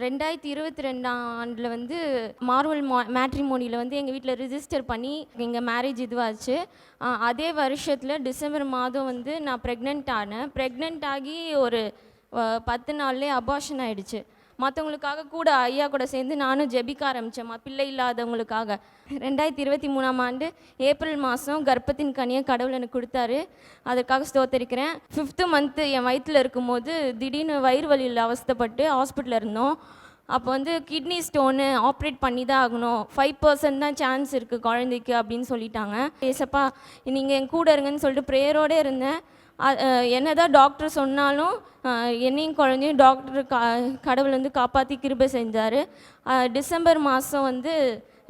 2022 ஆண்டில் வந்து மார்வல் மேட்ரிமோனியில் வந்து எங்கள் வீட்டில் ரிஜிஸ்டர் பண்ணி எங்கள் மேரேஜ் இதுவாச்சு. அதே வருஷத்தில் டிசம்பர் மாதம் வந்து நான் ப்ரெக்னென்ட் ஆனேன். ப்ரெக்னென்ட் ஆகி ஒரு 10 நாள்லேயே அபார்ஷன் ஆகிடுச்சு. மற்றவங்களுக்காக கூட ஐயா கூட சேர்ந்து நானும் ஜெபிக்க ஆரம்பித்தேன், பிள்ளை இல்லாதவங்களுக்காக. 2023 ஆண்டு ஏப்ரல் மாதம் கர்ப்பத்தின் கனியை கடவுள் எனக்கு கொடுத்தாரு. அதற்காக ஸ்தோத்தரிக்கிறேன். 5th மந்த்து என் வயிற்றில் இருக்கும்போது திடீர்னு வயிறு வலியில் அவஸ்தைப்பட்டு ஹாஸ்பிட்டலில் இருந்தோம். அப்போ வந்து கிட்னி ஸ்டோனு ஆப்ரேட் பண்ணி தான் ஆகணும், 5% தான் சான்ஸ் இருக்குது குழந்தைக்கு அப்படின்னு சொல்லிட்டாங்க. ஏசப்பா நீங்கள் என் கூட இருங்கன்னு சொல்லிட்டு ப்ரேயரோடு இருந்தேன். என்னதான் டாக்டர் சொன்னாலும் என்னையும் குழந்தையும் கடவுள் வந்து காப்பாற்றி கிருபை செஞ்சார். டிசம்பர் மாதம் வந்து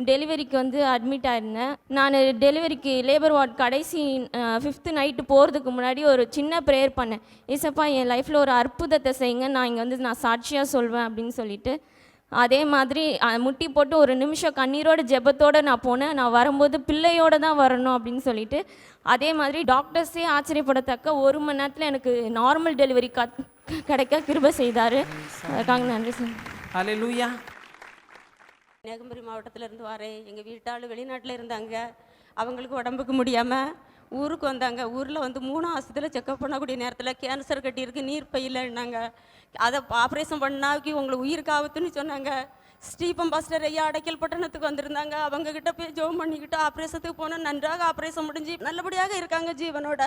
டெலிவரிக்கு வந்து அட்மிட் ஆயிருந்தேன். நான் டெலிவரிக்கு லேபர் வார்டு கடைசி 5th நைட்டு போகிறதுக்கு முன்னாடி ஒரு சின்ன ப்ரேயர் பண்ணேன். ஏசப்பா என் லைஃப்பில் ஒரு அற்புதத்தை செய்யுங்க, நான் இங்கே வந்து நான் சாட்சியாக சொல்வேன் அப்படின்னு சொல்லிட்டு. அதே மாதிரி முட்டி போட்டு ஒரு நிமிஷம் கண்ணீரோட ஜெபத்தோடு நான் போனேன். நான் வரும்போது பிள்ளையோடு தான் வரணும் அப்படின்னு சொல்லிட்டு. அதே மாதிரி டாக்டர்ஸே ஆச்சரியப்படத்தக்க 1 மணி நேரத்தில் எனக்கு நார்மல் டெலிவரி கிடைக்க கிருபை செய்தார். அதுக்காக நன்றி சார். ஹல்லேலூயா. கன்னியாகுமரி மாவட்டத்திலேருந்து வரேன். எங்கள் வீட்டாள் வெளிநாட்டில் இருந்தாங்க. அவங்களுக்கு உடம்புக்கு முடியாமல் ஊருக்கு வந்தாங்க. ஊரில் வந்து 3 மாதத்தில் செக்கப் பண்ணக்கூடிய நேரத்தில் கேன்சர் கட்டியிருக்கு, நீர் பையில்னாங்க. அதை ஆப்ரேஷன் பண்ணாக்கி உங்களுக்கு உயிருக்கு ஆபத்துன்னு சொன்னாங்க. ஸ்டீபன் பாஸ்டர் ஐயா அடைக்கல் பட்டணத்துக்கு வந்திருந்தாங்க. அவங்கக்கிட்ட போய் ஜெபம் பண்ணிக்கிட்டு ஆப்ரேஷத்துக்கு போனால் நன்றாக ஆப்ரேஷன் முடிஞ்சு நல்லபடியாக இருக்காங்க ஜீவனோட.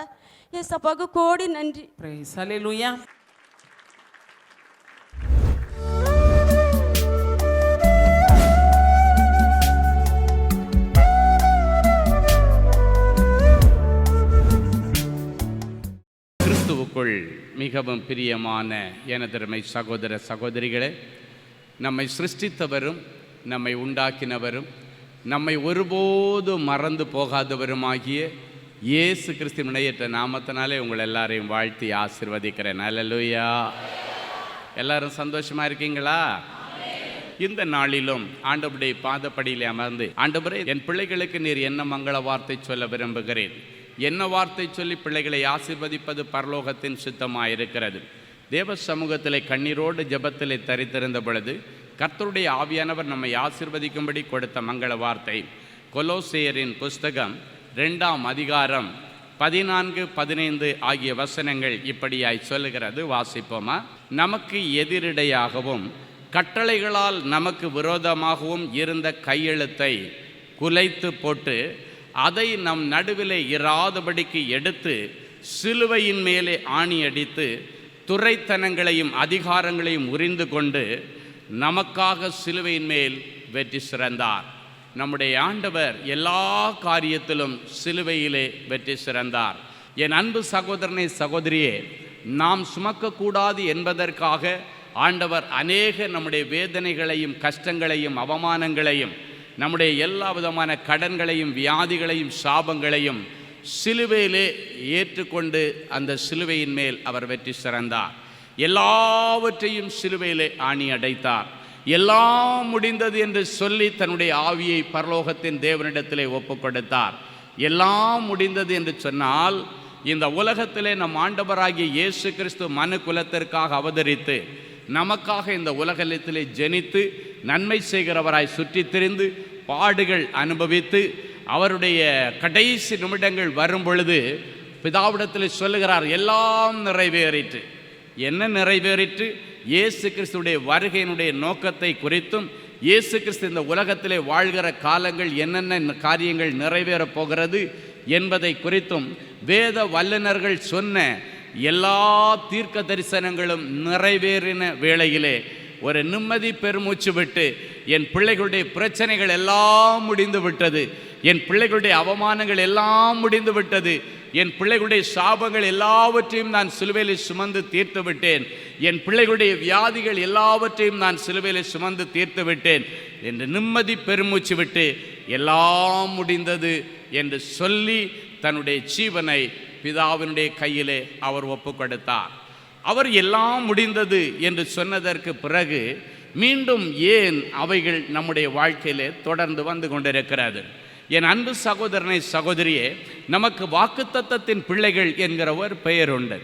ஏசப்பாவுக்கு கோடி நன்றி. பிரைஸ் ஹல்லேலூயா. கிறிஸ்துவுக்குள் மிகவும் பிரியமான எனதருமை சகோதர சகோதரிகளே, நம்மை சிருஷ்டித்தவரும் நம்மை உண்டாக்கினவரும் நம்மை ஒருபோதும் மறந்து போகாதவருமாகிய இயேசு கிறிஸ்து இணையற்ற நாமத்தினாலே உங்கள் எல்லாரையும் வாழ்த்தி ஆசீர்வதிக்கிறேன். ஹல்லேலூயா. எல்லாரும் சந்தோஷமாக இருக்கீங்களா? இந்த நாளிலும் ஆண்டவருடைய பாதப்படியிலே அமர்ந்து, ஆண்டவரே என் பிள்ளைகளுக்கு நீர் என்ன மங்கள வார்த்தை சொல்ல விரும்புகிறேன், என்ன வார்த்தை சொல்லி பிள்ளைகளை ஆசீர்வதிப்பது பரலோகத்தின் சித்தமாக இருக்கிறது. தேவ சமூகத்திலே கண்ணீரோடு ஜெபத்திலே தரித்திருந்த பொழுது கர்த்தருடைய ஆவியானவர் நம்மை ஆசீர்வதிக்கும்படி கொடுத்த மங்கள வார்த்தை கொலோசேயரின் புஸ்தகம் 2ஆம் அதிகாரம் 14, 15 ஆகிய வசனங்கள் இப்படியாய் சொல்லுகிறது. வாசிப்போமா? நமக்கு எதிரிடையாகவும் கட்டளைகளால் நமக்கு விரோதமாகவும் இருந்த கையெழுத்தை குலைத்து போட்டு அதை நம் நடுவிலே இராதபடிக்கு எடுத்து சிலுவையின் மேலே ஆணி அடித்து துரைத்தனங்களையும் அதிகாரங்களையும் உரிந்து கொண்டு நமக்காக சிலுவையின் மேல் வெற்றி சிறந்தார். நம்முடைய ஆண்டவர் எல்லா காரியத்திலும் சிலுவையிலே வெற்றி சிறந்தார். என் அன்பு சகோதரனை சகோதரியே, நாம் சுமக்கக்கூடாது என்பதற்காக ஆண்டவர் அநேக நம்முடைய வேதனைகளையும் கஷ்டங்களையும் அவமானங்களையும் நம்முடைய எல்லா விதமான கடன்களையும் வியாதிகளையும் சாபங்களையும் சிலுவையிலே ஏற்றுக்கொண்டு அந்த சிலுவையின் மேல் அவர் வெற்றி சிறந்தார். எல்லாவற்றையும் சிலுவையிலே ஆணி அடைத்தார். எல்லாம் முடிந்தது என்று சொல்லி தன்னுடைய ஆவியை பரலோகத்தின் தேவனிடத்திலே ஒப்பு கொடுத்தார். எல்லாம் முடிந்தது என்று சொன்னால், இந்த உலகத்திலே நம் ஆண்டவராகிய இயேசு கிறிஸ்து மனு குலத்திற்காக அவதரித்து நமக்காக இந்த உலகத்திலே ஜெனித்து நன்மை செய்கிறவராய் சுற்றி திரிந்து பாடுகள் அனுபவித்து அவருடைய கடைசி நிமிடங்கள் வரும் பொழுது பிதாவிடத்தில் சொல்லுகிறார், எல்லாம் நிறைவேறிற்று. என்ன நிறைவேறிற்று? இயேசு கிறிஸ்துடைய வருகையினுடைய நோக்கத்தை குறித்தும் இயேசு கிறிஸ்து இந்த உலகத்திலே வாழ்கிற காலங்கள் என்னென்ன காரியங்கள் நிறைவேறப் போகிறது என்பதை குறித்தும் வேத வல்லுநர்கள் சொன்ன எல்லா தீர்க்க தரிசனங்களும் நிறைவேறின வேளையிலே ஒரு நிம்மதி பெருமூச்சு விட்டு, என் பிள்ளைகளுடைய பிரச்சனைகள் எல்லாம் முடிந்து விட்டது, என் பிள்ளைகளுடைய அவமானங்கள் எல்லாம் முடிந்து விட்டது, என் பிள்ளைகளுடைய சாபங்கள் எல்லாவற்றையும் நான் சிலுவையில் சுமந்து தீர்த்து விட்டேன், என் பிள்ளைகளுடைய வியாதிகள் எல்லாவற்றையும் நான் சிலுவையில் சுமந்து தீர்த்து விட்டேன் என்று நிம்மதி பெருமூச்சு விட்டு எல்லாம் முடிந்தது என்று சொல்லி தன்னுடைய ஜீவனை பிதாவினுடைய கையிலே அவர் ஒப்பு கொடுத்தார். அவர் எல்லாம் முடிந்தது என்று சொன்னதற்கு பிறகு மீண்டும் ஏன் அவைகள் நம்முடைய வாழ்க்கையிலே தொடர்ந்து வந்து கொண்டிருக்கிறது? என் அன்பு சகோதரனை சகோதரியே, நமக்கு வாக்குத்தத்தத்தின் பிள்ளைகள் என்கிற ஒரு பெயர் உண்டு.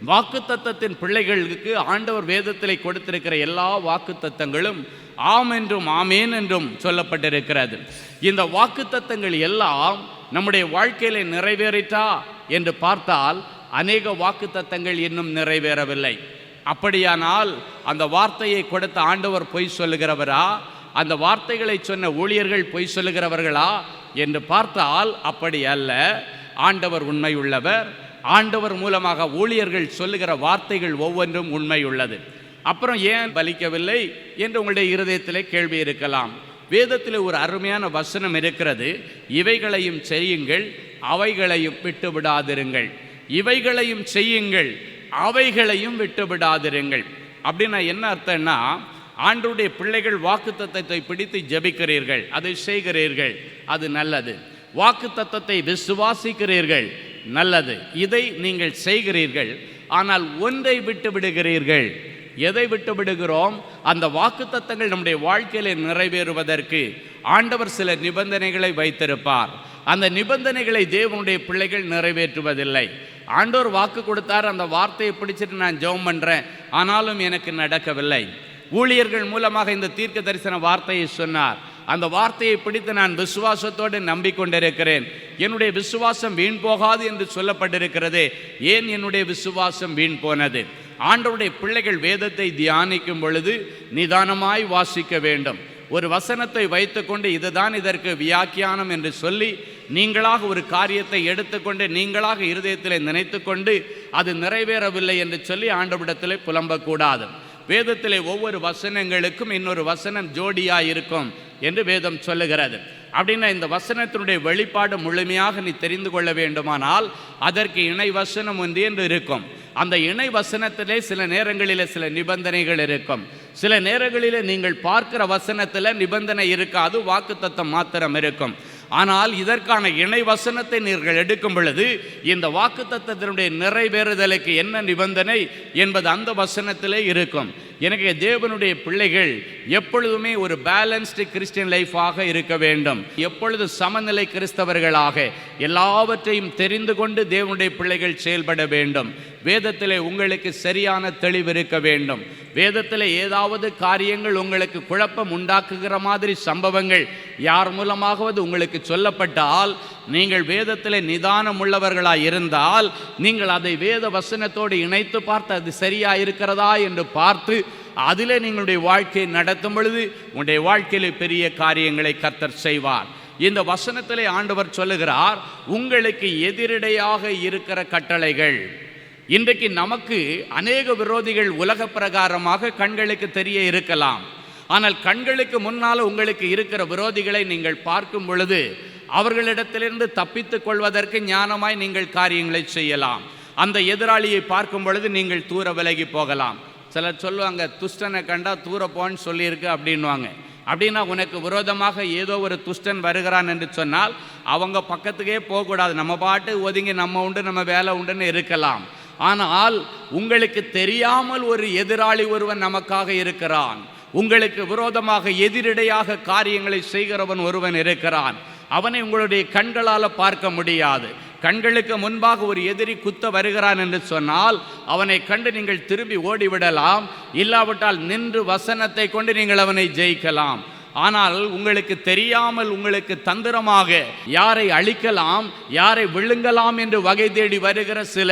வாக்குத்தத்தத்தின் பிள்ளைகளுக்கு ஆண்டவர் வேதத்திலே கொடுத்திருக்கிற எல்லா வாக்குத்தத்தங்களும் ஆம் என்றும் ஆமேன் என்றும் சொல்லப்பட்டிருக்கிறது. இந்த வாக்குத்தத்தங்கள் எல்லாம் நம்முடைய வாழ்க்கையில நிறைவேறிட்டா என்று பார்த்தால் அநேக வாக்குத்தத்தங்கள் இன்னும் நிறைவேறவில்லை. அப்படியானால் அந்த வார்த்தையை கொடுத்த ஆண்டவர் பொய் சொல்லுகிறவரா, அந்த வார்த்தைகளை சொன்ன ஊழியர்கள் பொய் சொல்லுகிறவர்களா என்று பார்த்தால் அப்படி அல்ல. ஆண்டவர் உண்மை உள்ளவர். ஆண்டவர் மூலமாக ஊழியர்கள் சொல்லுகிற வார்த்தைகள் ஒவ்வொன்றும் உண்மை உள்ளது. அப்புறம் ஏன் பலிக்கவில்லை என்று உங்களுடைய இருதயத்திலே கேள்வி இருக்கலாம். வேதத்தில் ஒரு அருமையான வசனம் இருக்கிறது, இவைகளையும் செய்யுங்கள் அவைகளையும் விட்டு விடாதிருங்கள். இவைகளையும் செய்யுங்கள் அவைகளையும் விட்டு விடாதிருங்கள். அப்படின்னா என்ன அர்த்தம்னா, ஆண்டவருடைய பிள்ளைகள் வாக்குத்தத்தத்தை பிடித்து ஜெபிக்கிறீர்கள், அதை செய்கிறீர்கள், அது நல்லது. வாக்குத்தத்தத்தை விசுவாசிக்கிறீர்கள், நல்லது, இதை நீங்கள் செய்கிறீர்கள். ஆனால் ஒன்றை விட்டு விடுகிறீர்கள். எதை விட்டு விடுகிறோம்? அந்த வாக்குத்தத்தங்கள் நம்முடைய வாழ்க்கையில நிறைவேறுவதற்கு ஆண்டவர் சில நிபந்தனைகளை வைத்திருப்பார். அந்த நிபந்தனைகளை தேவனுடைய பிள்ளைகள் நிறைவேற்றுவதில்லை. ஆண்டவர் வாக்கு கொடுத்தார், அந்த வார்த்தையை பிடிச்சிட்டு நான் ஜெபம் பண்ணுறேன், ஆனாலும் எனக்கு நடக்கவில்லை. ஊழியர்கள் மூலமாக இந்த தீர்க்க தரிசன வார்த்தையை சொன்னார், அந்த வார்த்தையை பிடித்து நான் விசுவாசத்தோடு நம்பிக்கொண்டிருக்கிறேன், என்னுடைய விசுவாசம் வீண் போகாது என்று சொல்லப்பட்டிருக்கிறதே, ஏன் என்னுடைய விசுவாசம் வீண் போனது? ஆண்டவருடைய பிள்ளைகள் வேதத்தை தியானிக்கும் பொழுது நிதானமாய் வாசிக்க வேண்டும். ஒரு வசனத்தை வைத்துக்கொண்டு இதுதான் இதற்கு வியாக்கியானம் என்று சொல்லி நீங்களாக ஒரு காரியத்தை எடுத்துக்கொண்டு நீங்களாக இருதயத்தில் நினைத்து கொண்டு அது நிறைவேறவில்லை என்று சொல்லி ஆண்டவரிடத்திலே புலம்பக்கூடாது. வேதத்திலே ஒவ்வொரு வசனங்களுக்கும் இன்னொரு வசனம் ஜோடியாக இருக்கும் என்று வேதம் சொல்லுகிறது. அப்படின்னா இந்த வசனத்தினுடைய வெளிப்பாடு முழுமையாக நீ தெரிந்து கொள்ள வேண்டுமானால் அதற்கு இணை வசனம் ஒன்று என்று இருக்கும். அந்த இணை வசனத்திலே சில நேரங்களில் சில நிபந்தனைகள் இருக்கும். சில நேரங்களில் நீங்கள் பார்க்கிற வசனத்தில் நிபந்தனை இருக்காது, வாக்குத்தத்தம் மாத்திரம் இருக்கும். ஆனால் இதற்கான இணை வசனத்தை நீங்கள் எடுக்கும் பொழுது இந்த வாக்குத்தத்தத்தினுடைய நிறைவேறுதலுக்கு என்ன நிபந்தனை என்பது அந்த வசனத்திலே இருக்கும். எனக்கு தேவனுடைய பிள்ளைகள் எப்பொழுதுமே ஒரு பேலன்ஸ்டு கிறிஸ்டியன் லைஃபாக இருக்க வேண்டும். எப்பொழுது சமநிலை கிறிஸ்தவர்களாக எல்லாவற்றையும் தெரிந்து கொண்டு தேவனுடைய பிள்ளைகள் செயல்பட வேண்டும். வேதத்திலே உங்களுக்கு சரியான தெளிவு இருக்க வேண்டும். வேதத்தில் ஏதாவது காரியங்கள் உங்களுக்கு குழப்பம் உண்டாக்குகிற மாதிரி சம்பவங்கள் யார் மூலமாகவது உங்களுக்கு சொல்லப்பட்டால் நீங்கள் வேதத்தில் நிதானம் உள்ளவர்களாக இருந்தால் நீங்கள் அதை வேத வசனத்தோடு இணைத்து பார்த்து அது சரியாக இருக்கிறதா என்று பார்த்து அதிலே நீங்களுடைய வாழ்க்கையை நடத்தும் பொழுது உங்களுடைய வாழ்க்கையிலே பெரிய காரியங்களை கர்த்தர் செய்வார். இந்த வசனத்திலே ஆண்டவர் சொல்லுகிறார், உங்களுக்கு எதிரடையாக இருக்கிற கட்டளைகள். இன்றைக்கு நமக்கு அநேக விரோதிகள் உலக பிரகாரமாக கண்களுக்கு தெரிய இருக்கலாம். ஆனால் கண்களுக்கு முன்னால் உங்களுக்கு இருக்கிற விரோதிகளை நீங்கள் பார்க்கும் பொழுது அவர்களிடத்திலிருந்து தப்பித்துக் கொள்வதற்கு ஞானமாய் நீங்கள் காரியங்களை செய்யலாம். அந்த எதிராளியை பார்க்கும் பொழுது நீங்கள் தூர விலகி போகலாம். சிலர் சொல்லுவாங்க, துஷ்டனை கண்டா தூர போன்னு சொல்லியிருக்கு அப்படின்வாங்க. அப்படின்னா உனக்கு விரோதமாக ஏதோ ஒரு துஷ்டன் வருகிறான் என்று சொன்னால் அவங்க பக்கத்துக்கே போகக்கூடாது, நம்ம பாட்டு ஒதுங்கி நம்ம உண்டு நம்ம வேலை உண்டுன்னு இருக்கலாம். ஆனால் உங்களுக்கு தெரியாமல் ஒரு எதிராளி ஒருவன் நமக்காக இருக்கிறான். உங்களுக்கு விரோதமாக எதிரடையாக காரியங்களை செய்கிறவன் ஒருவன் இருக்கிறான். அவனை உங்களுடைய கண்களால் பார்க்க முடியாது. கண்களுக்கு முன்பாக ஒரு எதிரி குத்த வருகிறான் என்று சொன்னால் அவனை கண்டு நீங்கள் திரும்பி ஓடிவிடலாம். இல்லாவிட்டால் நின்று வசனத்தை கொண்டு நீங்கள் அவனை ஜெயிக்கலாம். ஆனால் உங்களுக்கு தெரியாமல் உங்களுக்கு தந்திரமாக யாரை அழிக்கலாம், யாரை விழுங்கலாம் என்று வகை தேடி வருகிற சில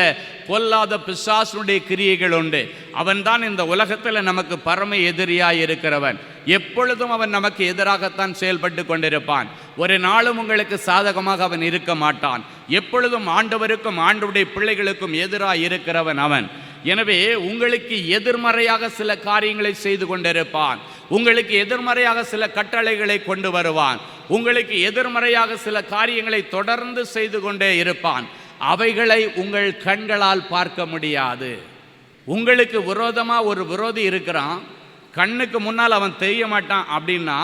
பொல்லாத பிசாசுடைய கிரியைகள் உண்டு. அவன்தான் இந்த உலகத்தில் நமக்கு பரம எதிரியாய் இருக்கிறவன். எப்பொழுதும் அவன் நமக்கு எதிராகத்தான் செயல்பட்டு கொண்டிருப்பான். ஒரு நாளும் உங்களுக்கு சாதகமாக அவன் இருக்க மாட்டான். எப்பொழுதும் ஆண்டவருக்கும் ஆண்டவருடைய பிள்ளைகளுக்கும் எதிராக இருக்கிறவன் அவன். எனவே உங்களுக்கு எதிர்மறையாக சில காரியங்களை செய்து கொண்டிருப்பான். உங்களுக்கு எதிர்மறையாக சில கட்டளைகளை கொண்டு வருவான். உங்களுக்கு எதிர்மறையாக சில காரியங்களை தொடர்ந்து செய்து கொண்டே இருப்பான். அவைகளை உங்கள் கண்களால் பார்க்க முடியாது. உங்களுக்கு விரோதமாக ஒரு விரோதி இருக்கிறான், கண்ணுக்கு முன்னால் அவன் தெரிய மாட்டான். அப்படின்னா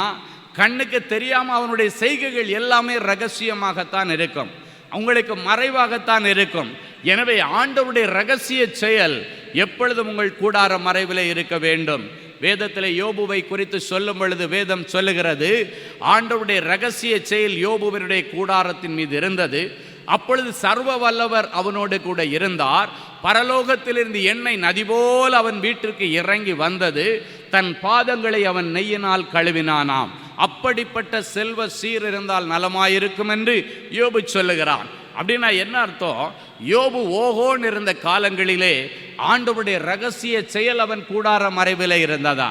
கண்ணுக்கு தெரியாமல் அவனுடைய செய்கைகள் எல்லாமே ரகசியமாகத்தான் இருக்கும், உங்களுக்கு மறைவாகத்தான் இருக்கும். எனவே ஆண்டவருடைய ரகசிய செயல் எப்பொழுதும் உங்கள் கூடார மறைவில் இருக்க வேண்டும். வேதத்தில் யோபுவை குறித்து சொல்லும் பொழுது வேதம் சொல்லுகிறது, ஆண்டவருடைய ரகசிய செயல் யோபுவினுடைய கூடாரத்தின் மீது இருந்தது. அப்பொழுது சர்வ வல்லவர் அவனோடு கூட இருந்தார். பரலோகத்திலிருந்து எண்ணெய் நதி போல் அவன் வீட்டிற்கு இறங்கி வந்தது. தன் பாதங்களை அவன் நெய்யினால் கழுவினானாம். அப்படிப்பட்ட செல்வ சீர் இருந்தால் நலமாயிருக்கும் என்று யோபு சொல்லுகிறான். அப்படின்னா என்ன அர்த்தம்? யோபு ஓஹோன்னு இருந்த காலங்களிலே ஆண்டவருடைய ரகசிய செயல் அவன் கூடார மறைவிலே இருந்ததா.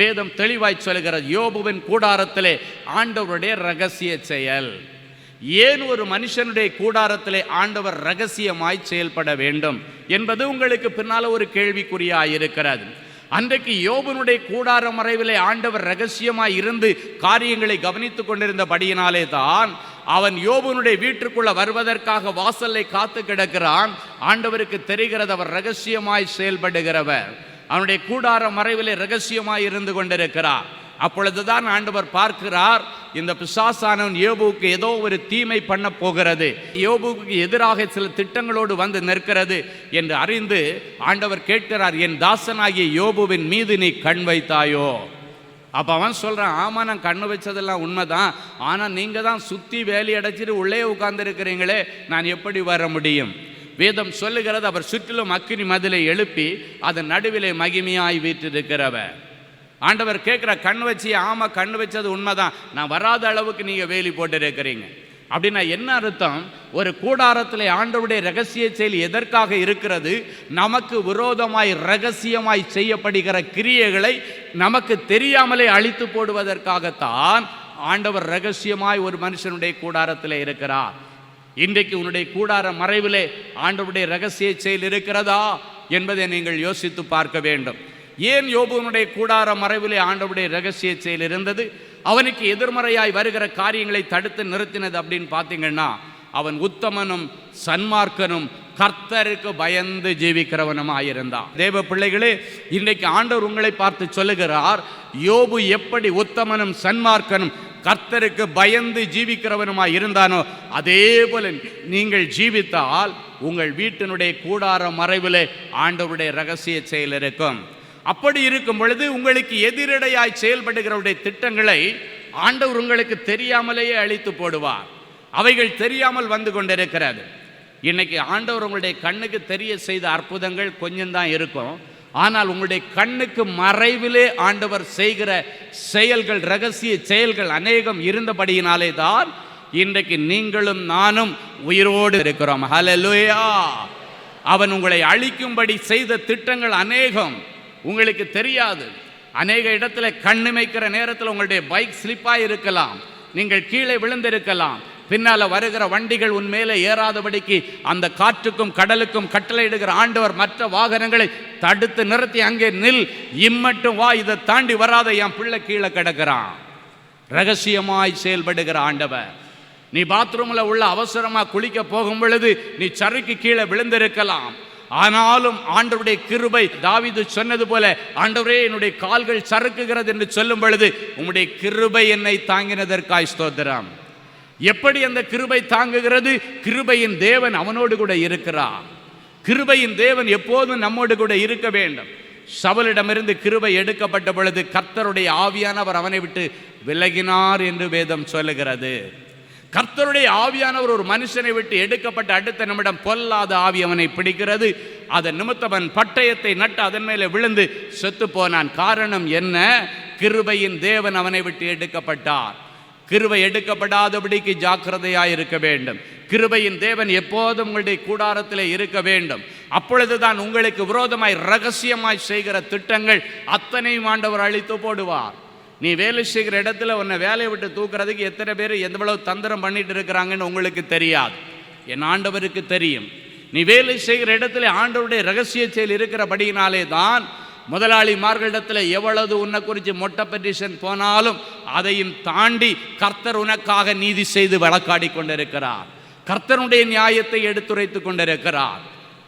வேதம் தெளிவாய் சொல்லுகிறது, யோபுவின் கூடாரத்திலே ஆண்டவருடைய ரகசிய செயல். ஏன் ஒரு மனுஷனுடைய கூடாரத்திலே ஆண்டவர் ரகசியமாய் செயல்பட வேண்டும் என்பது உங்களுக்கு பின்னால் ஒரு கேள்விக்குறியாயிருக்கிறது. அன்றைக்கு யோபுனுடைய கூடார மறைவிலே ஆண்டவர் ரகசியமாய் இருந்து காரியங்களை கவனித்து கொண்டிருந்தபடியினாலே தான் அவன் யோபுனுடைய வீட்டிற்குள்ள வருவதற்காக வாசலை காத்து கிடக்கிறான். ஆண்டவருக்கு தெரிகிறது அவர் ரகசியமாய் செயல்படுகிறவர். அவனுடைய கூடார மறைவிலே ரகசியமாய் இருந்து கொண்டிருக்கிறார். அப்பொழுதுதான் ஆண்டவர் பார்க்கிறார், இந்த பிசாசானவன் யோபுவுக்கு ஏதோ ஒரு தீமை பண்ண போகிறது, யோபுவுக்கு எதிராக சில திட்டங்களோடு வந்து நிற்கிறது என்று அறிந்து ஆண்டவர் கேட்கிறார், என் தாசனாகிய யோபுவின் மீது நீ கண் வைத்தாயோ? அப்போ அவன் சொல்கிறான், ஆமாம் நான் கண்ணு வச்சதெல்லாம் உண்மைதான், ஆனால் நீங்கள் தான் சுற்றி வேலி அடைச்சிட்டு உள்ளே உட்கார்ந்துருக்கிறீங்களே, நான் எப்படி வர முடியும்? வேதம் சொல்லுகிறது, அவர் சுற்றிலும் அக்கினி மதிலை எழுப்பி அதன் நடுவிலே மகிமையாய் வீற்றிருக்கிறவர். ஆண்டவர் கேட்குற, கண் வச்சு, ஆமாம் கண் வச்சது உண்மைதான், நான் வராத அளவுக்கு நீங்கள் வேலி போட்டு இருக்கிறீங்க. அப்படின்னா என்ன அர்த்தம்? ஒரு கூடாரத்தில் ஆண்டவருடைய ரகசிய செயல் எதற்காக இருக்கிறது? நமக்கு விரோதமாய் ரகசியமாய் செய்யப்படுகிற கிரியைகளை நமக்கு தெரியாமலே அழித்து போடுவதற்காகத்தான் ஆண்டவர் ரகசியமாய் ஒரு மனுஷனுடைய கூடாரத்தில் இருக்கிறார். இன்றைக்கு உன்னுடைய கூடார மறைவிலே ஆண்டவருடைய ரகசிய செயல் இருக்கிறதா என்பதை நீங்கள் யோசித்து பார்க்க வேண்டும். ஏன் யோபுவனுடைய கூடார மறைவிலே ஆண்டவருடைய ரகசிய செயல் இருந்தது? அவனுக்கு எதிர்மறையாய் வருகிற காரியங்களை தடுத்து நிறுத்தினது அப்படின்னு பார்த்தீங்கன்னா, அவன் உத்தமனும் சன்மார்க்கனும் கர்த்தருக்கு பயந்து ஜீவிக்கிறவனுமாயிருந்தான். தேவ பிள்ளைகளே, இன்றைக்கு ஆண்டவர் உங்களை பார்த்து சொல்லுகிறார், யோபு எப்படி உத்தமனும் சன்மார்க்கனும் கர்த்தருக்கு பயந்து ஜீவிக்கிறவனுமாய் இருந்தானோ அதே போல நீங்கள் ஜீவித்தால் உங்கள் வீட்டினுடைய கூடார மறைவிலே ஆண்டவருடைய ரகசிய செயல் இருக்கும். அப்படி இருக்கும் பொழுது உங்களுக்கு எதிரடையாய் செயல்படுகிறவருடைய திட்டங்களை ஆண்டவர் உங்களுக்கு தெரியாமலேயே அழித்து போடுவார். அவைகள் தெரியாமல் வந்து கொண்டிருக்கிறது. இன்னைக்கு ஆண்டவர் உங்களுடைய கண்ணுக்கு தெரிய செய்த அற்புதங்கள் கொஞ்சம்தான் இருக்கும். ஆனால் உங்களுடைய கண்ணுக்கு மறைவிலே ஆண்டவர் செய்கிற செயல்கள், ரகசிய செயல்கள் அநேகம் இருந்தபடியினாலே தான் இன்றைக்கு நீங்களும் நானும் உயிரோடு இருக்கிறோம். ஹல்லேலூயா. அவன் உங்களை அழிக்கும்படி செய்த திட்டங்கள் அநேகம் உங்களுக்கு தெரியாது. அநேக இடத்துல கண்ணிமைக்கிற நேரத்தில் உங்களுடைய பைக் ஸ்லிப்பாக இருக்கலாம், நீங்கள் கீழே விழுந்திருக்கலாம், பின்னால் வருகிற வண்டிகள் உன் மேலே ஏறாதபடிக்கு அந்த காற்றுக்கும் கடலுக்கும் கட்டளையிடுகிற ஆண்டவர் மற்ற வாகனங்களை தடுத்து நிறுத்தி அங்கே நில், இம்மட்டும் வா, இதை தாண்டி வராத, என் பிள்ளை கீழே கிடக்கிறான். ரகசியமாய் செயல்படுகிற ஆண்டவர். நீ பாத்ரூமில் உள்ள அவசரமாக குளிக்க போகும் பொழுது நீ சறுக்கு கீழே விழுந்திருக்கலாம். ஆனாலும் ஆண்டவருடைய கிருபை, தாவீது சொன்னது போல, ஆண்டவரே என்னுடைய கால்கள் சறுக்குகிறது என்று சொல்லும் பொழுது உம்முடைய கிருபை என்னை தாங்கினதற்காய் ஸ்தோத்திரம். எப்படி அந்த கிருபை தாங்குகிறது? கிருபையின் தேவன் அவனோடு கூட இருக்கிறார். கிருபையின் தேவன் எப்போதும் நம்மோடு கூட இருக்க வேண்டும். சவுலிடமிருந்து கிருபை எடுக்கப்பட்ட பொழுது கர்த்தருடைய ஆவியானவர் அவனை விட்டு விலகினார் என்று வேதம் சொல்லுகிறது. கர்த்தருடைய ஆவியானவர் ஒரு மனுஷனை விட்டு எடுக்கப்பட்ட அடுத்த நிமிடம் பொல்லாத ஆவி அவனை பிடிக்கிறது. அதன் நிமித்தவன் பட்டயத்தை நட்டு அதன் மேலே விழுந்து செத்து போனான். காரணம் என்ன? கிருபையின் தேவன் அவனை விட்டு எடுக்கப்பட்டார். கிருபை எடுக்கப்படாதபடிக்கு ஜாக்கிரதையாய் இருக்க வேண்டும். கிருபையின் தேவன் எப்போதும் உங்களுடைய கூடாரத்திலே இருக்க வேண்டும். அப்பொழுதுதான் உங்களுக்கு விரோதமாய் ரகசியமாய் செய்கிற திட்டங்கள் அத்தனையும் ஆண்டவர் அழித்து போடுவார். நீ வேலை செய்கிற இடத்துல உன்னை வேலையை விட்டு தூக்குறதுக்கு எத்தனை பேர் எவ்வளவு தந்திரம் பண்ணிட்டு இருக்கிறாங்கன்னு உங்களுக்கு தெரியாது, என் ஆண்டவருக்கு தெரியும். நீ வேலை செய்கிற இடத்துல ஆண்டவருடைய ரகசிய செயல் இருக்கிறபடியினாலே தான் முதலாளிமார்களிடத்தில் எவ்வளவு உன்னை குறித்து மொட்டை பெட்டிஷன் போனாலும் அதையும் தாண்டி கர்த்தர் உனக்காக நீதி செய்து வழக்காடி கொண்டிருக்கிறார். கர்த்தருடைய நியாயத்தை எடுத்துரைத்து கொண்டிருக்கிறார்.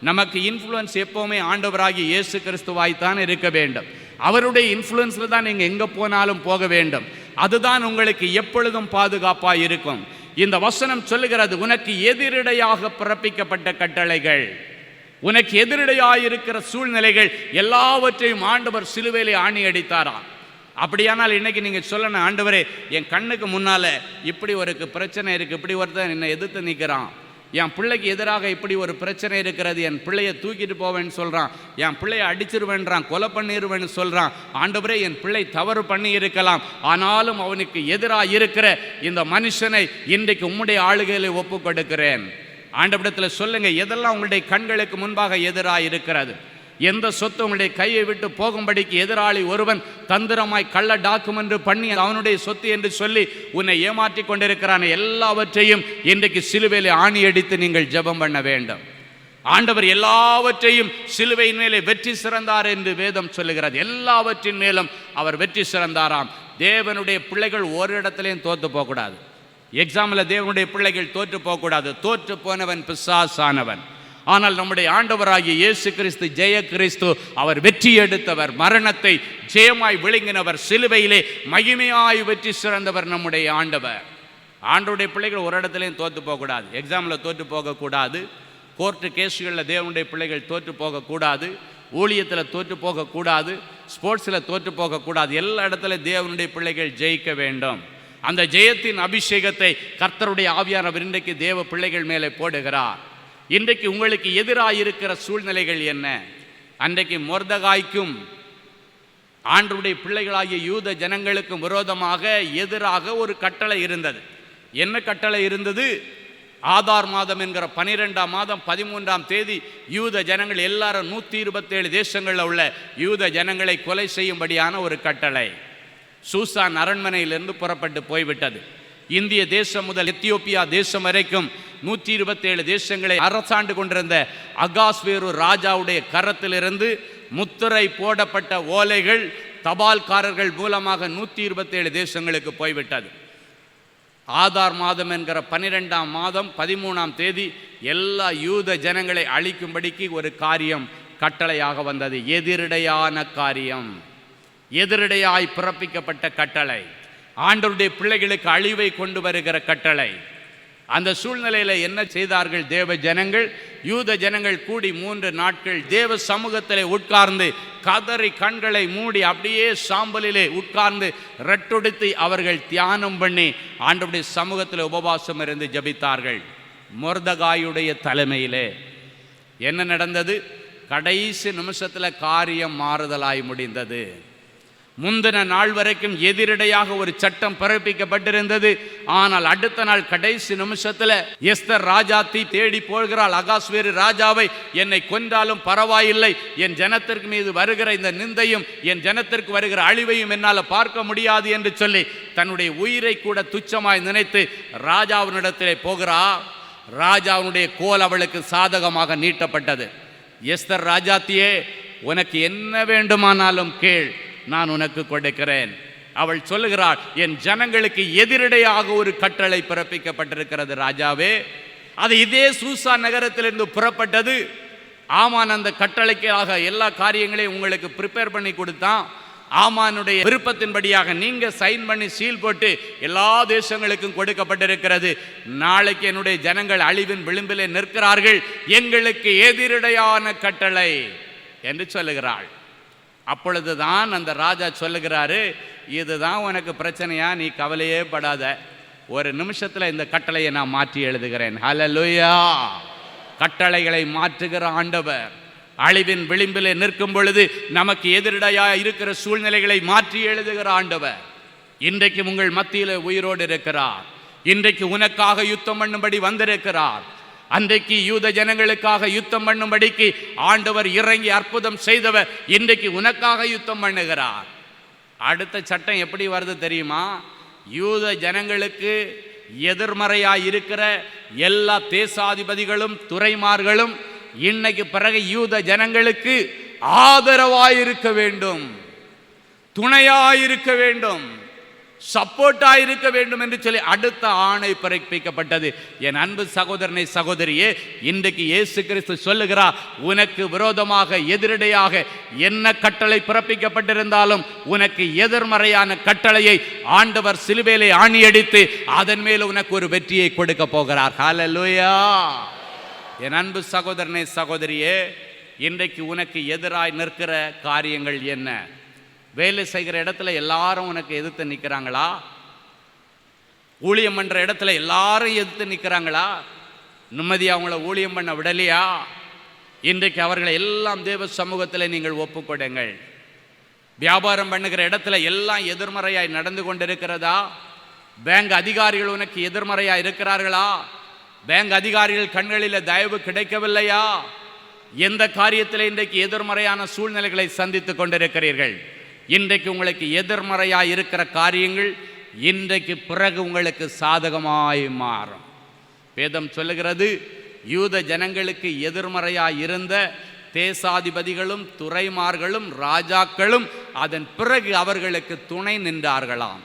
நமக்கு இன்ஃப்ளூயன்ஸ் எப்போவுமே ஆண்டவராகி இயேசு கிறிஸ்துவாய்த்தான் இருக்க வேண்டும். அவருடைய இன்ஃப்ளூயன்ஸில் தான் நீங்கள் எங்கே போனாலும் போக வேண்டும். அதுதான் உங்களுக்கு எப்பொழுதும் பாதுகாப்பாக இருக்கும். இந்த வசனம் சொல்லுகிறது, உனக்கு எதிரடையாக பிறப்பிக்கப்பட்ட கட்டளைகள், உனக்கு எதிரடையாக இருக்கிற சூழ்நிலைகள் எல்லாவற்றையும் ஆண்டவர் சிலுவையிலே ஆணி அடித்தாராம். அப்படியானால் இன்னைக்கு நீங்கள் சொல்லணும், ஆண்டவரே என் கண்ணுக்கு முன்னால் இப்படி ஒரு பிரச்சனை இருக்குது, இப்படி ஒருத்தன் என்னை எதிர்த்து நிற்கிறான், என் பிள்ளைக்கு எதிராக இப்படி ஒரு பிரச்சனை இருக்கிறது, என் பிள்ளையை தூக்கிட்டு போவேன்னு சொல்கிறான், என் பிள்ளையை அடிச்சிருவேன்றான், கொலை பண்ணிடுவேன்னு சொல்கிறான். ஆண்டவரே, என் பிள்ளை தவறு பண்ணி இருக்கலாம், ஆனாலும் அவனுக்கு எதிராக இருக்கிற இந்த மனுஷனை இன்றைக்கு உம்முடைய ஆளுகையில் ஒப்பு கொடுக்கிறேன். ஆண்டவரிடத்தில் சொல்லுங்க, எதெல்லாம் உங்களுடைய கண்களுக்கு முன்பாக எதிராக இருக்கிறது, எந்த சொத்து உங்களுடைய கையை விட்டு போகும்படிக்கு எதிராளி ஒருவன் தந்திரமாய் கள்ள டாக்குமெண்ட் பண்ணி அவனுடைய சொத்து என்று சொல்லி உன்னை ஏமாற்றி கொண்டிருக்கிறான், எல்லாவற்றையும் இன்றைக்கு சிலுவையில் ஆணி அடித்து நீங்கள் ஜெபம் பண்ண வேண்டும். ஆண்டவர் எல்லாவற்றையும் சிலுவையின் மேலே வெற்றி சிறந்தார் என்று வேதம் சொல்லுகிறது. எல்லாவற்றின் மேலும் அவர் வெற்றி சிறந்தாராம். தேவனுடைய பிள்ளைகள் ஒரு இடத்துலையும் தோற்று போகக்கூடாது. எக்ஸாமில் தேவனுடைய பிள்ளைகள் தோற்று போகக்கூடாது. தோற்று போனவன் பிசாசானவன். ஆனால் நம்முடைய ஆண்டவராகிய இயேசு கிறிஸ்து ஜெய கிறிஸ்து, அவர் வெற்றி எடுத்தவர், மரணத்தை ஜெயமாய் விழுங்கினவர், சிலுவையிலே மகிமையாய் வெற்றி சிறந்தவர் நம்முடைய ஆண்டவர். ஆண்டவருடைய பிள்ளைகள் ஒரு இடத்துலையும் தோற்று போகக்கூடாது. எக்ஸாமில் தோற்று போகக்கூடாது, கோர்ட்டு கேஸுகளில் தேவனுடைய பிள்ளைகள் தோற்று போகக்கூடாது, ஊழியத்தில் தோற்று போகக்கூடாது, ஸ்போர்ட்ஸில் தோற்று போகக்கூடாது. எல்லா இடத்துலையும் தேவனுடைய பிள்ளைகள் ஜெயிக்க வேண்டும். அந்த ஜெயத்தின் அபிஷேகத்தை கர்த்தருடைய ஆவியானவர் இன்றைக்கு தேவ பிள்ளைகள் மேலே போடுகிறார். இன்றைக்கு உங்களுக்கு எதிராக இருக்கிற சூழ்நிலைகள் என்ன? அன்றைக்கு மொர்தகாய்க்கும் ஆண்டவருடைய பிள்ளைகளாகிய யூத ஜனங்களுக்கும் விரோதமாக எதிராக ஒரு கட்டளை இருந்தது. என்ன கட்டளை இருந்தது? ஆதார் மாதம் என்கிற 12ஆம் மாதம் 13ஆம் தேதி யூத ஜனங்கள் எல்லாரும் 127 தேசங்களில் உள்ள யூத ஜனங்களை கொலை செய்யும்படியான ஒரு கட்டளை சூசான் அரண்மனையிலிருந்து புறப்பட்டு போய்விட்டது. இந்திய தேசம் முதல் எத்தியோப்பியா தேசம் வரைக்கும் 127 தேசங்களை அரசாண்டு கொண்டிருந்த அகாஸ்வேரு ராஜாவுடைய கரத்திலிருந்து முத்திரை போடப்பட்ட ஓலைகள் தபால்காரர்கள் மூலமாக 127 தேசங்களுக்கு போய்விட்டது. ஆதார் மாதம் என்கிற 12ஆம் மாதம் 13ஆம் தேதி எல்லா யூத ஜனங்களை அழிக்கும்படிக்கு ஒரு காரியம் கட்டளையாக வந்தது. எதிரடையான காரியம், எதிரடையாய் பிறப்பிக்கப்பட்ட கட்டளை, ஆண்டவருடைய பிள்ளைகளுக்கு அழிவை கொண்டு வருகிற கட்டளை. அந்த சூழ்நிலையில் என்ன செய்தார்கள் தேவ ஜனங்கள்? யூத ஜனங்கள் கூடி 3 நாட்கள் தேவ சமூகத்தில் உட்கார்ந்து கதறி கண்களை மூடி அப்படியே சாம்பலிலே உட்கார்ந்து ரெட்டொடுத்து அவர்கள் தியானம் பண்ணி ஆண்டவருடைய சமூகத்தில் உபவாசம் இருந்து ஜபித்தார்கள். மொர்தகாயுடைய தலைமையிலே என்ன நடந்தது? கடைசி நிமிஷத்தில் காரியம் மாறுதலாய் முடிந்தது. முந்தின நாள் வரைக்கும் எதிரடையாக ஒரு சட்டம் பிறப்பிக்கப்பட்டிருந்தது. ஆனால் அடுத்த நாள் கடைசி நிமிஷத்தில் எஸ்தர் ராஜாத்தி தேடி போகிறாள். அகாஸ்வேரு ராஜாவை என்னை கொன்றாலும் பரவாயில்லை, என் ஜனத்திற்கு மீது வருகிற இந்த நிந்தையும் என் ஜனத்திற்கு வருகிற அழிவையும் என்னால் பார்க்க முடியாது என்று சொல்லி தன்னுடைய உயிரை கூட துச்சமாய் நினைத்து ராஜாவினிடத்திலே போகிறா. ராஜாவுடைய கோல் அவளுக்கு சாதகமாக நீட்டப்பட்டது. எஸ்தர் ராஜாத்தியே, உனக்கு என்ன வேண்டுமானாலும் கேள், நான் உனக்கு கொடுக்கிறேன். அவள் சொல்லுகிறாள், என் ஜனங்களுக்கு எதிரடையாக ஒரு கட்டளை பிறப்பிக்கப்பட்டிருக்கிறது ராஜாவே. அது இதே சூசா நகரத்திலிருந்து புறப்பட்டது. ஆமான் அந்த கட்டளைக்காக எல்லா காரியங்களையும் உங்களுக்கு ப்ரிப்பேர் பண்ணி கொடுத்தான். ஆமானுடைய விருப்பத்தின்படியாக நீங்க சைன் பண்ணி சீல் போட்டு எல்லா தேசங்களுக்கும் கொடுக்கப்பட்டிருக்கிறது. நாளைக்கு என்னுடைய ஜனங்கள் அழிவின் விளிம்பிலே நிற்கிறார்கள், எங்களுக்கு எதிரடையான கட்டளை என்று சொல்லுகிறாள். அப்பொழுதுதான் அந்த ராஜா சொல்லுகிறாரு, இதுதான் உனக்கு பிரச்சனையா, நீ கவலையே படாத, ஒரு நிமிஷத்தில் இந்த கட்டளையை நான் மாற்றி எழுதுகிறேன். ஹல்லேலூயா! கட்டளைகளை மாற்றுகிற ஆண்டவர். அழிவின் விளிம்பிலே நிற்கும் பொழுது நமக்கு எதிரடையாக இருக்கிற சூழ்நிலைகளை மாற்றி எழுதுகிற ஆண்டவர் இன்றைக்கு உங்கள் மத்தியில் உயிரோடு இருக்கிறார். இன்றைக்கு உனக்காக யுத்தம் பண்ணும்படி வந்திருக்கிறார். அன்றைக்கு யூத ஜனங்களுக்காக யுத்தம் பண்ணும்படிக்கு ஆண்டவர் இறங்கி அற்புதம் செய்தவர் இன்றைக்கு உனக்காக யுத்தம் பண்ணுகிறார். அடுத்த சட்டம் எப்படி வருது தெரியுமா? யூத ஜனங்களுக்கு எதிர்மறையாய் இருக்கிற எல்லா தேசாதிபதிகளும் துரைமார்களும் இன்னைக்கு பிறகு யூத ஜனங்களுக்கு ஆதரவாயிருக்க வேண்டும், துணையாயிருக்க வேண்டும், சப்போர்ட்டாயிருக்க வேண்டும் என்று சொல்லி அடுத்த ஆணை பிறப்பிக்கப்பட்டது. என் அன்பு சகோதரனை சகோதரியே, இன்றைக்கு இயேசு கிறிஸ்து சொல்லுகிறார், உனக்கு விரோதமாக எதிரடையாக என்ன கட்டளை பிறப்பிக்கப்பட்டிருந்தாலும் உனக்கு எதிர்மறையான கட்டளையை ஆண்டவர் சிலுவையிலே ஆணியடித்து அதன் மேல் உனக்கு ஒரு வெற்றியை கொடுக்க போகிறார். ஹல்லேலூயா! என் அன்பு சகோதரனை சகோதரியே, இன்றைக்கு உனக்கு எதிராய் நிற்கிற காரியங்கள் என்ன? வேலை செய்கிற இடத்துல எல்லாரும் உனக்கு எதிர்த்து நிற்கிறாங்களா? ஊழியம் பண்ற இடத்துல எல்லாரும் எதிர்த்து நிற்கிறாங்களா? நிம்மதியாக அவங்கள ஊழியம் பண்ண விடலையா? இன்றைக்கு அவர்களை எல்லாம் தேவ சமூகத்தில் நீங்கள் ஒப்புக்கொடுங்கள். வியாபாரம் பண்ணுகிற இடத்துல எல்லாம் எதிர்மறையாய் நடந்து கொண்டிருக்கிறதா? பேங்க் அதிகாரிகள் உனக்கு எதிர்மறையாக இருக்கிறார்களா? பேங்க் அதிகாரிகள் கண்களில் தயவு கிடைக்கவில்லையா? எந்த காரியத்தில் இன்றைக்கு எதிர்மறையான சூழ்நிலைகளை சந்தித்து கொண்டிருக்கிறீர்கள்? இன்றைக்கு உங்களுக்கு எதிர்மறையாக இருக்கிற காரியங்கள் இன்றைக்கு பிறகு உங்களுக்கு சாதகமாய் மாறும். வேதம் சொல்லுகிறது, யூத ஜனங்களுக்கு எதிர்மறையாக இருந்த தேசாதிபதிகளும் துரைமார்களும் ராஜாக்களும் அதன் பிறகு அவர்களுக்கு துணை நின்றார்களாம்.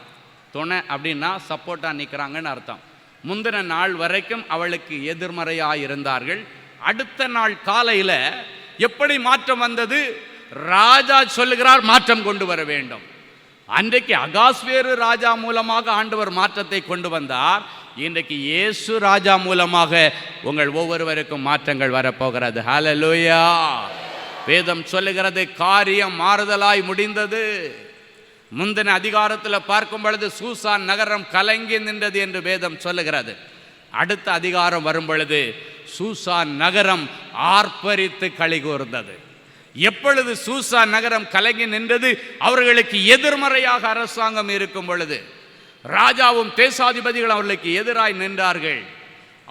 துணை அப்படின்னா சப்போர்ட்டாக நிற்கிறாங்கன்னு அர்த்தம். முந்தின நாள் வரைக்கும் அவளுக்கு எதிர்மறையாக இருந்தார்கள். அடுத்த நாள் காலையில் எப்படி மாற்றம் வந்தது? ராஜா சொல்லுகிறார் மாற்றம் கொண்டு வர வேண்டும். அன்றைக்கு அகாஸ்வேரு ராஜா மூலமாக ஆண்டவர் மாற்றத்தை கொண்டு வந்தார். இன்றைக்கு இயேசு ராஜா மூலமாக உங்கள் ஒவ்வொருவருக்கும் மாற்றங்கள் வரப்போகிறது. ஹல்லேலூயா! வேதம் சொல்லுகிறது, காரியம் மாறுதலாய் முடிந்தது. முந்தின அதிகாரத்தில் பார்க்கும் பொழுது சூசான் நகரம் கலங்கி நின்றது என்று வேதம் சொல்லுகிறது. அடுத்த அதிகாரம் வரும் பொழுது சூசான் நகரம் ஆர்ப்பரித்து களி கூர்ந்தது. எப்பொழுது சூசான் நகரம் கலங்கி நின்றது? அவர்களுக்கு எதிர்மறையாக அரசாங்கம் இருக்கும் பொழுது ராஜாவும் தேசாதிபதிகள் அவர்களுக்கு எதிராய் நின்றார்கள்.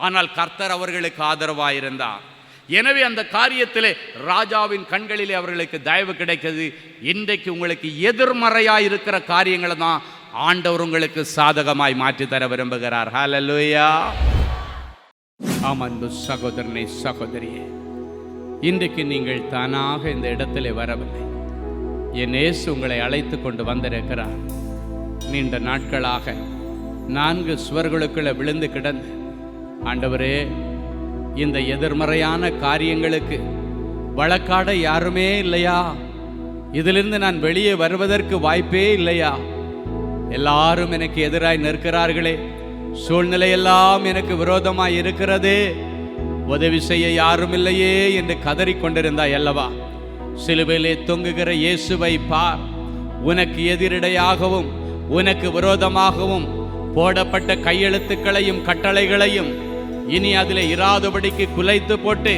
ஆனால் கர்த்தர் அவர்களுக்கு ஆதரவாயிருந்தார். எனவே அந்த காரியத்திலே ராஜாவின் கண்களிலே அவர்களுக்கு தயவு கிடைக்கிறது. இன்றைக்கு உங்களுக்கு எதிர்மறையாய் இருக்கிற காரியங்களை தான் ஆண்டவர் உங்களுக்கு சாதகமாய் மாற்றி தர விரும்புகிறார். ஹல்லேலூயா! அன்பு சகோதரனே, சகோதரியே, இன்றைக்கு நீங்கள் தானாக இந்த இடத்திலே வரவில்லை. என் இயேசு உங்களை அழைத்து கொண்டு வந்திருக்கிறார். நீண்ட நாட்களாக 4 சுவர்களுக்குள்ள விழுந்து கிடந்து, ஆண்டவரே, இந்த எதிர்மறையான காரியங்களுக்கு வழக்காட யாருமே இல்லையா? இதிலிருந்து நான் வெளியே வருவதற்கு வாய்ப்பே இல்லையா? எல்லாரும் எனக்கு எதிராய் நிற்கிறார்களே, சூழ்நிலையெல்லாம் எனக்கு விரோதமாய் இருக்கிறதே, உதவி செய்ய யாரும் இல்லையே என்று கதறிக்கொண்டிருந்தாய் அல்லவா? சிலுவையிலே தொங்குகிற இயேசுவை பார். உனக்கு எதிரிடையாகவும் உனக்கு விரோதமாகவும் போடப்பட்ட கையெழுத்துக்களையும் கட்டளைகளையும் இனி அதில் இராதபடிக்கு குலைத்து போட்டு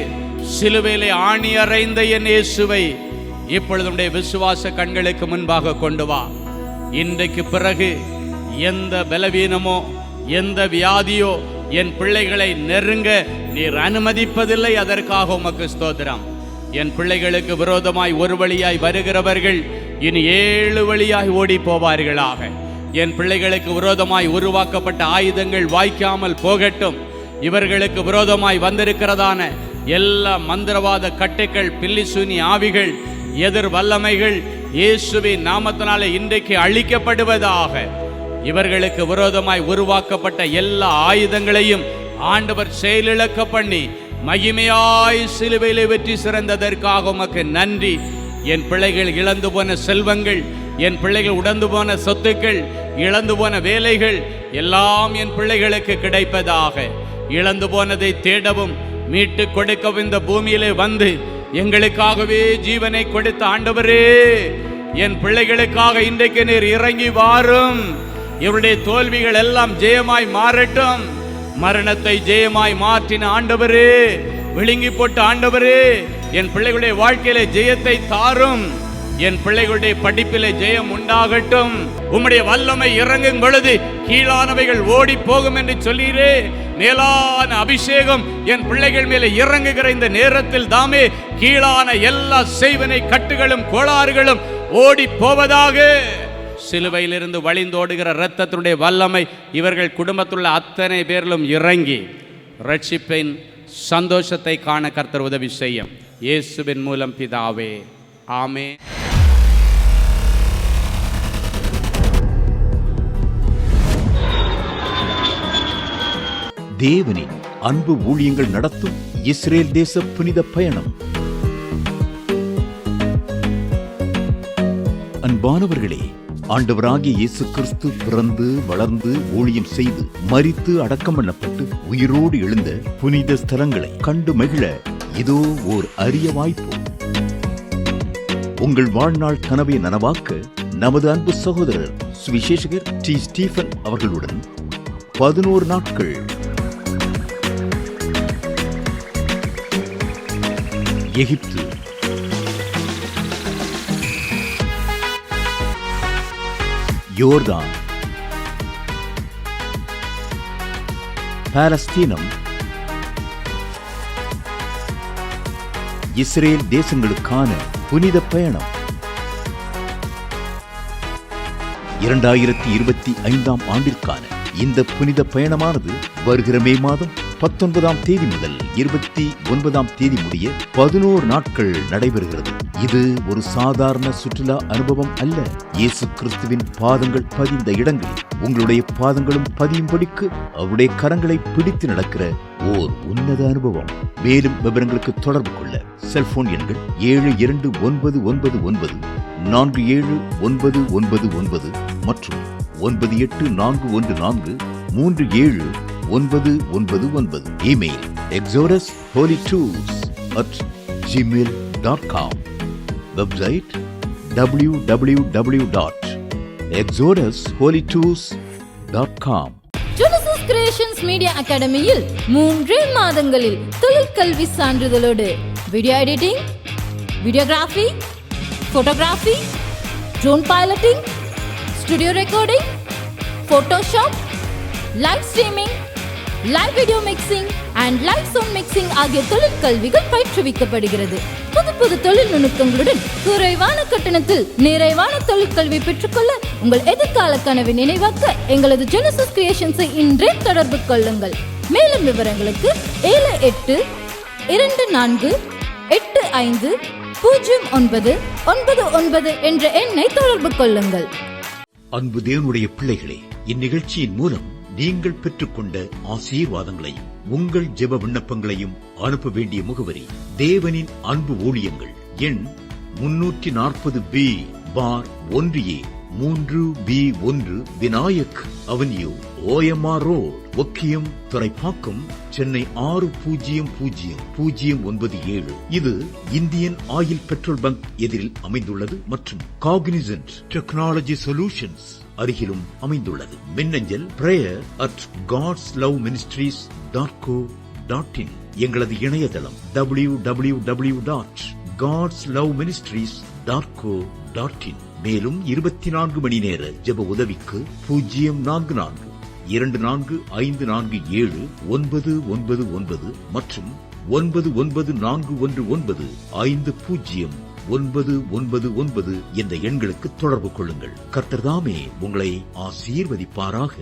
சிலுவையிலே ஆணி அறைந்த என் இயேசுவை இப்பொழுது விசுவாச கண்களுக்கு முன்பாக கொண்டு வா. இன்றைக்கு பிறகு எந்த பலவீனமோ எந்த வியாதியோ என் பிள்ளைகளை நெருங்க நீர் அனுமதிப்பதில்லை. அதற்காக உமக்கு ஸ்தோத்திரம். என் பிள்ளைகளுக்கு விரோதமாய் ஒரு வழியாய் வருகிறவர்கள் இனி 7 வழியாய் ஓடி போவார்களாக. என் பிள்ளைகளுக்கு விரோதமாய் உருவாக்கப்பட்ட ஆயுதங்கள் வாய்க்காமல் போகட்டும். இவர்களுக்கு விரோதமாய் வந்திருக்கிறதான எல்லா மந்திரவாத கட்டுக்கள், பில்லிசூனி ஆவிகள், எதிர் வல்லமைகள் இயேசுவின் நாமத்தினாலே இன்றைக்கு அழிக்கப்படுவதாக. இவர்களுக்கு விரோதமாய் உருவாக்கப்பட்ட எல்லா ஆயுதங்களையும் ஆண்டவர் செயலிழக்க பண்ணி மகிமையாய் சிலுவையிலே வெற்றி சிறந்ததற்காக உமக்கு நன்றி. என் பிள்ளைகள் இழந்து போன செல்வங்கள், என் பிள்ளைகள் உடந்து போன சொத்துக்கள், இழந்து போன வேலைகள் எல்லாம் என் பிள்ளைகளுக்கு கிடைப்பதாக. இழந்து போனதை தேடவும் மீட்டு கொடுக்கவும் இந்த பூமியிலே வந்து எங்களுக்காகவே ஜீவனை கொடுத்த ஆண்டவரே, என் பிள்ளைகளுக்காக இன்றைக்கு நீர் இறங்கி வாரும். இவருடைய தோல்விகள் எல்லாம் ஜெயமாய் மாறட்டும். மரணத்தை ஜெயமாய் மாற்றின ஆண்டவரே, விழுங்கி போட்ட ஆண்டவரே, என் பிள்ளைகளுடைய வாழ்க்கையிலே ஜெயத்தை தாரும். என் பிள்ளைகளுடைய படிப்பிலே ஜெயம் உண்டாகட்டும். உம்முடைய வல்லமை இறங்கும் பொழுது கீழானவைகள் ஓடி போகும் என்று சொல்லீரே. மேலான அபிஷேகம் என் பிள்ளைகள் மேலே இறங்குகிற இந்த நேரத்தில் தாமே கீழான எல்லா செய்வனை கட்டுகளும் கோளாறுகளும் ஓடி போவதாக. சிலுவையிலிருந்து வழிந்தோடுகிற இரத்தத்தினுடைய வல்லமை இவர்கள் குடும்பத்துள்ள அத்தனை பேரிலும் இறங்கி ரட்சிப்பின் சந்தோஷத்தை காண கர்த்தர் உதவி செய்யும். இயேசுவின் மூலம் பிதாவே, ஆமென். தேவனின் அன்பு ஊழியங்கள் நடத்தும் இஸ்ரேல் தேச புனித பயணம். அன்பானவர்களே, ஆண்டவராகிய இயேசு கிறிஸ்து பிறந்து வளர்ந்து ஊழியம் செய்து மரித்து அடக்கம் பண்ணப்பட்டு உயிரோடு எழுந்த புனித ஸ்தலங்களை கண்டு மகிழ இதோ ஓர் அரிய வாய்ப்பு. உங்கள் வாழ்நாள் கனவை நனவாக்க நமது அன்பு சகோதரர் சுவிசேஷகர் டி. ஸ்டீபன் அவர்களுடன் 11 நாட்கள் எகிப்து, யோர்தான், பாலஸ்தீனம், இஸ்ரேல் தேசங்களுக்கான புனித பயணம் 2025 ஆண்டிற்கான இந்த புனித பயணமானது வருகிற மே மாதம் 19ஆம் தேதி முதல் 29ஆம் தேதி முடிய 11 நாட்கள் நடைபெறுகிறது. இது ஒரு சாதாரண சுற்றுலா அனுபவம் அல்ல. இயேசு கிறிஸ்துவின் பாதங்கள் பதிந்த இடங்களில் உங்களுடைய பாதங்களும் பதியும்படிக்கு அவருடைய கரங்களை பிடித்து நடக்கிற ஓர் உன்னத அனுபவம். மேலும் விவரங்களுக்கு தொடர்பு கொள்ள செல்போன் எண்கள் 7291147999 மற்றும் 9841437999. Email exodusholytours@gmail.com. Website www.exodusholytours.com. Genesis Creations media அகாடமியில் 3 மாதங்களில் தொழிற்கல்வி சான்றிதழோடு video editing, videography, photography, drone piloting, studio recording, Photoshop, live streaming, live video mixing and live sound mixing ஆகிய தொழிற்கல்விகள் பயிற்றுவிக்கப்படுகிறது. புது தொழில் நுணுக்கங்களுடன் குறைவான கட்டணத்தில் நிறைவான தொழிற்கல்வி பெற்றுக்கொள்ள உங்கள் எதிர்கால கனவை நினைவாக்க எங்களது ஜெனசிஸ் கிரியேஷன்ஸை இன்றே தொடர்பு கொள்ளுங்கள். மேலும் விவரங்களுக்கு 7824850999 என்ற எண்ணை தொடர்பு கொள்ளுங்கள். அன்பு தேவனுடைய பிள்ளைகளே, இந்நிகழ்ச்சியின் மூலம் நீங்கள் பெற்றுக்கொண்ட ஆசீர்வாதங்களை உங்கள் ஜெப விண்ணப்பங்களையும் அனுப்ப வேண்டிய முகவரி தேவனின் அன்பு ஊழியங்கள், எண் 340B/1A 3B1 Vinayak avenue, OMR road, Okkiyam, Thoraipakkam, Chennai 600097. இது இந்தியன் ஆயில் பெட்ரோல் பங்க் எதிரில் அமைந்துள்ளது மற்றும் காக்னிசன்ட் டெக்னாலஜி சொல்யூஷன்ஸ் அருகிலும் அமைந்துள்ளது. மின்னஞ்சல் prayer@godsloveministries.co.in. எங்களது இணையதளம் www.godsloveministries.co.in. மேலும் 24 மணி நேர ஜெப உதவிக்கு 04454479999 மற்றும் 9941950999 என்ற எண்களுக்கு தொடர்பு கொள்ளுங்கள். கர்த்தர் தாமே உங்களை ஆசீர்வதிப்பாராக.